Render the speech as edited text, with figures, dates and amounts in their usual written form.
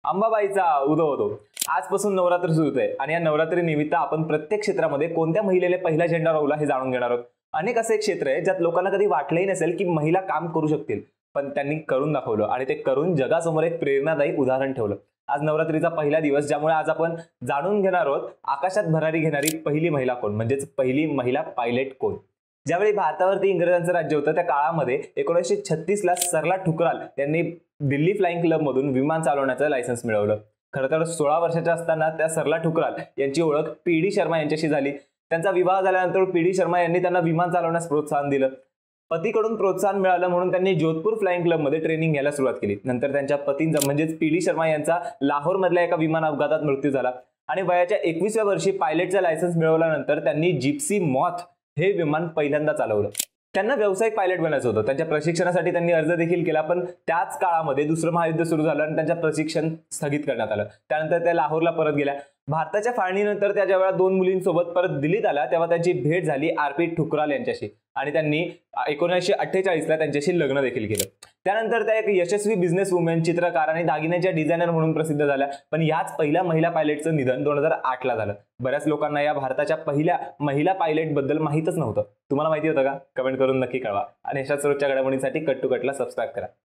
अंबाबाईचा उदो उदो. आजपासून नवरात्र सुरू होते आणि या नवरात्री निमित्त आपण प्रत्येक क्षेत्रामध्ये कोणत्या महिलेने पहिला झेंडा रोवला हे जाणून घेणार आहोत. अनेक असे क्षेत्र आहे ज्यात लोकांना कधी वाटलंही नसेल की महिला काम करू शकतील, पण त्यांनी करून दाखवलं आणि ते करून जगासमोर एक प्रेरणादायी उदाहरण ठेवलं. आज नवरात्रीचा पहिला दिवस, ज्यामुळे आज आपण जाणून घेणार आहोत आकाशात भरारी घेणारी पहिली महिला कोण, म्हणजेच पहिली महिला पायलट कोण. ज्यावेळी भारतावरती इंग्रजांचं राज्य होतं त्या काळामध्ये 1936 ला सरला ठुकराल यांनी दिल्ली फ्लाइंग क्लब मधून विमान चालवण्याचं लायसन्स मिळवलं. खरं तर 16 वर्षाच्या असताना त्या सरला ठुकराल यांची ओळख पी.डी. शर्मा यांच्याशी झाली. त्यांचा विवाह झाल्यानंतर पी.डी. शर्मा यांनी त्यांना विमान चालवण्यास प्रोत्साहन दिलं. पतीकडून प्रोत्साहन मिळालं म्हणून त्यांनी जोधपूर फ्लाइंग क्लब मध्ये ट्रेनिंग घ्यायला सुरुवात केली. नंतर त्यांच्या पतींचा म्हणजेच पी.डी. शर्मा यांचा लाहोर मधल्या एका विमान अपघातात मृत्यू झाला आणि वयाच्या 21व्या वर्षी पायलटचा लायसन्स मिळवल्यानंतर त्यांनी जिप्सी मॉथ हे विमान पहिल्यांदा चालवलं. त्यांना व्यावसायिक पायलट बनायचं होतं. त्यांच्या प्रशिक्षणासाठी त्यांनी अर्ज देखील केला, पण त्याच काळामध्ये दुसरं महायुद्ध सुरू झालं आणि त्यांचं प्रशिक्षण स्थगित करण्यात आलं. त्यानंतर त्या लाहोरला परत गेल्या. भारताच्या फाळणीनंतर त्या ज्यावेळेला 2 मुलींसोबत परत दिल्लीत आल्या तेव्हा त्यांची भेट झाली आर.पी. ठुकराल यांच्याशी आणि त्यांनी 1948 ला त्यांच्याशी लग्न देखील केलं. त्यानंतर त्या एक यशस्वी बिझनेस वुमेन, चित्रकार आणि दागिन्यांच्या डिझायनर म्हणून प्रसिद्ध झाल्या. पण याच पहिल्या महिला पायलटचं निधन 2008 ला झालं. बऱ्याच लोकांना या भारताच्या पहिल्या महिला पायलट बद्दल माहितच नव्हतं. तुम्हाला माहिती होतं का? कमेंट करून नक्की कळवा आणि अशाच रोजच्या घडामोडींसाठी कट टू कटला सबस्क्राईब करा.